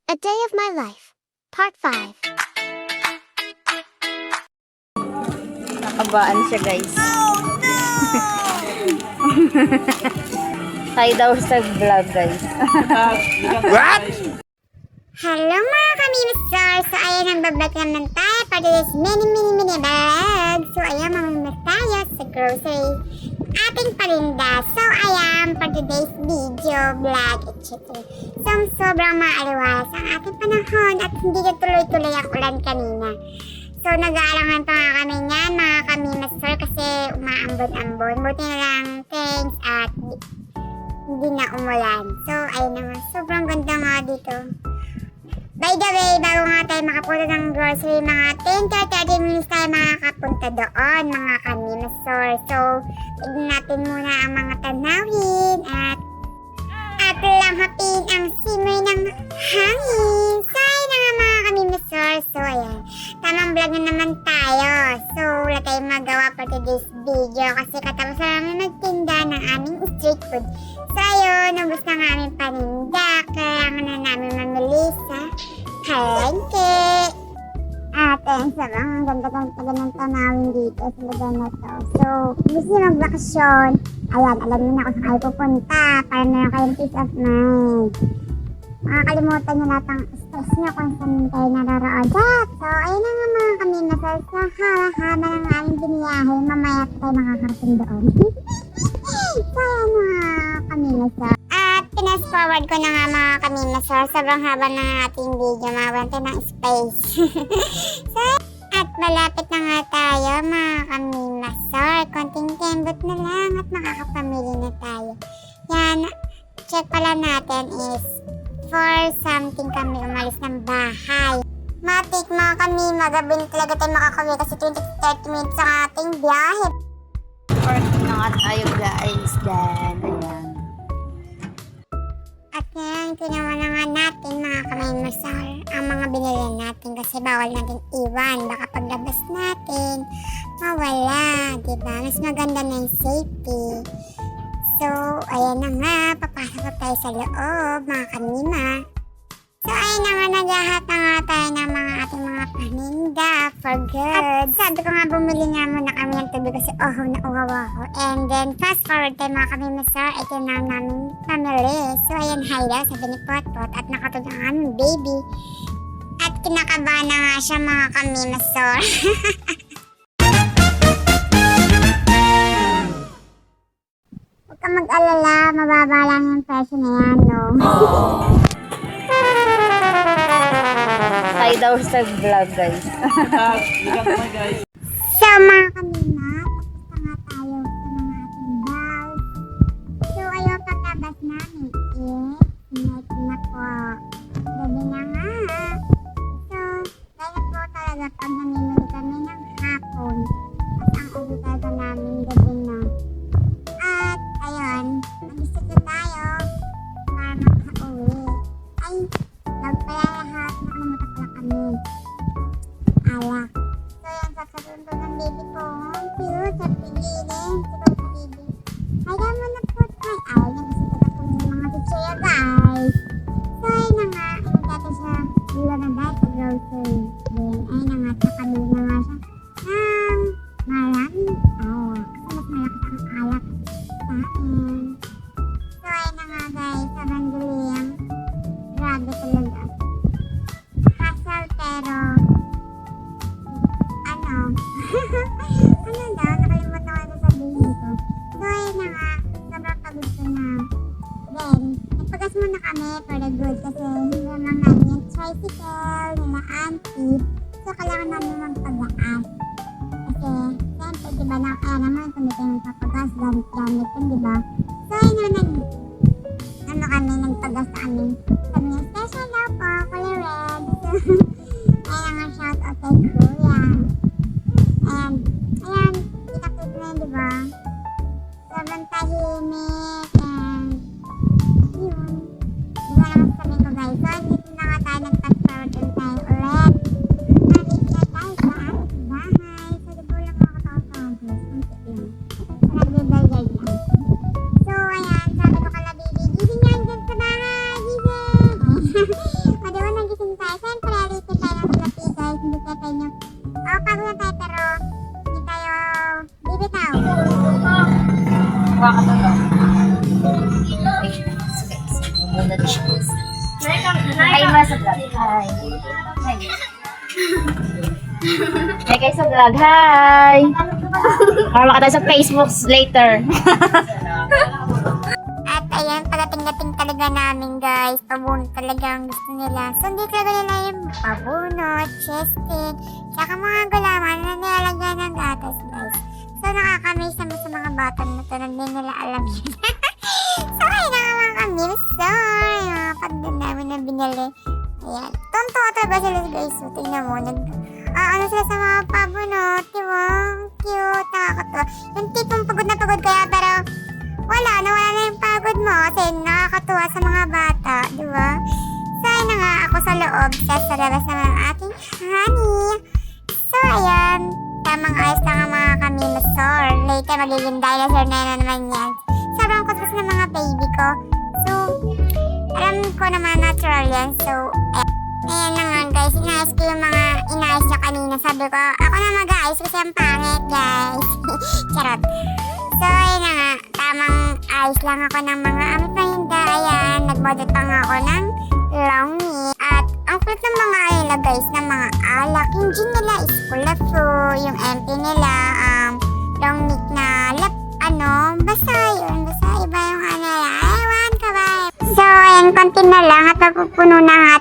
A Day of My Life, Part 5. Nakabaan siya, guys. Hi daw sa vlog, guys. What? Hello mga kamimisar! So ayan, nagbablog naman tayo for today's mini vlog. So ayan, mamimiss tayo sa grocery ating parinda. So ayan, for today's video vlog, etc. So sobrang maaliwalas ang ating panahon at hindi na tuloy-tuloy ang ulan kanina. So nag-aalangan pa nga kami niyan mga kamimisar kasi umaambon-ambon. Buti na lang, thanks at hindi na umulan. So ayun naman, sobrang ganda nga dito. By the way, bago nga tayo makapunta ng grocery, mga 10-30 minutes tayo makakapunta doon, mga kamimasor. So, tignan natin muna ang mga tanawin at langhapin ang simoy ng hangin. So, ayun na nga mga kamimasor. So, ayan. Tamang vlog na naman tayo. So, wala tayong magawa for today's video kasi katapos na namin magtinda ng aming street food. So, ayun, nabos na nga aming paninda. Kailangan na namin mamili sa palengke. At ayun, ang ganda-ganda ng tanawin dito sa lugar na to. So, gusto nyo magbakasyon, ayan, alam nyo na kung saan kayo pupunta para meron kayong peace of mind. Makakalimutan nyo lahat ang stress nyo kung saan kayo naroroon. So, ayun na nga mga kami nasa haba ng aming biniyahe. Mamaya tayo makakarating doon. So, ayun mga kami nasa. At pinas-forward ko na nga mga kami nasa. Sobrang haba ng ating video. Mawante ng space. So, at malapit na nga tayo mga kami nasa. Konting tembot na lang at makakapamili na tayo. Yan, check pala natin is 4 something kami umalis ng bahay. Matik mga kami, magabing talaga tayo makakawin kasi 20-30 minutes ang ating biyahe. Park na nga tayo, guys. Then, ayan. At ngayon, kinuha na nga natin mga kamimasar ang mga binili natin kasi bawal natin iwan. Baka paglabas natin, mawala. Diba? Mas maganda na yung safety. So, ayan na nga, papasok na tayo sa loob, mga kanima. So, ayan na nga, naghahat na nga tayo ng mga ating mga paninda for good. At sabi ko nga, bumili nga muna kami ng tubig kasi na uhaw ako. And then, fast forward tayo mga kamimasar, ito na namin pamili. So, ayan, hi daw, sabi ni Potpot at nakatulog ang aming baby. At kinakabahan na nga siya mga kamimasar. Huwag ka mag-alala, mababa lang yung presyo na yan, no? Hi daw sa vlog, guys. So mga kanina, tapos na nga tayo sa mga ating bags. So ayaw paglabas namin night na po. Gabi na nga. So, dahil po talaga pag namimili kami ng hapon at ang uwi talaga namin gabi na. At ayun, mag-isip tayo para makauwi. Ay, nagpalahat, nakalimutan pala kami. Alak. So yan, sasabihin ko ng baby ko, ang cute, sa pigilin, siguro sa baby. Ay, damo na po, ay, ayaw niya, gusto ko kami ng mga chichaya, guys. So, ayun na nga, ayun dati siya, wala na dahil sa grocery. Then, ayun na nga, nakabili na nga siya ng maraming alak. Kasi mas malakas ang alak sa akin. So, ayun na nga, guys, sa banduliang, grabe talaga. Hassle, pero, ano daw, nakalimutan ko na sabihin ko. So, ayun na nga, sobrang pagod ko na. Then, nagpagas muna kami for the good kasi hindi naman namin yung tricycle nila auntie. So, kailangan namin magpagaan. Kasi, siyempre, diba na kaya naman kung dito yung papagas, gamit yun, diba? So, ayun na kami, nagpagas sa amin. Sabi niya, special daw po, color red. So, ayun nga, shout out kay Kuya. And, ayan, kita-kit na yun, diba? Sobrang tahimik, and, yun. Diba naman sabihin ko, guys. So, dito na nga tayo, nag-fast-forward din tayo ulit. Nandito na tayo sa ating bahay. So, diba lang ako tawag-tawag, kunti lang. Nag-rebel-guard lang. So, ayan, sabi ko kala baby, gising yan dyan sa bahay, gising! O, diba, Makakatulog. Muna di siya. Hi, ma sa vlog. Hi. Hi. Hi kayo sa vlog. Hi. Para makatayo sa Facebook later. At ayan, pagating-gating talaga namin guys. Pabunot talaga ang gusto nila. So hindi talaga nila yung pabunot, chested, tsaka mga gulaman na nilalagyan ng gatas guys. So nakakamiss naman sa mga bata na ito na hindi nila alam yun. So ayun na nga mga kamiss. So yung mga pagdan namin na binili. Ayan. Tonto talaga sila guys. So tingnan mo. Ano sila sa mga pabunot. Diba? Cute. Nakakatawa. Yung tipong pagod na pagod kaya pero wala na yung pagod mo kasi nakakatuwa sa mga bata, di ba? So, ayun na nga ako sa loob, sa labas naman ang aking honey. So, ayan, tamang ayos lang ang mga kaminosor. Later, magiging dinosaur na naman yan. Sobrang kutos ng mga baby ko. So, alam ko naman natural yan. So, ayan na nga guys, inayos ko yung mga inayos niya kanina. Sabi ko, ako na mag-ayos kasi ang pangit guys. Charot. So, ayun na nga, tamang ayos lang ako ng mga amit pahinda. Ayan, nag-budget pa nga ako ng long meat. At ang kulit ng mga ayla guys, ng mga alak. Yung gin nila is kulafu, yung empty nila, long meat na basta yun, basta iba yung ewan ka ba. So, ayan, konti na lang at mapupuno na nga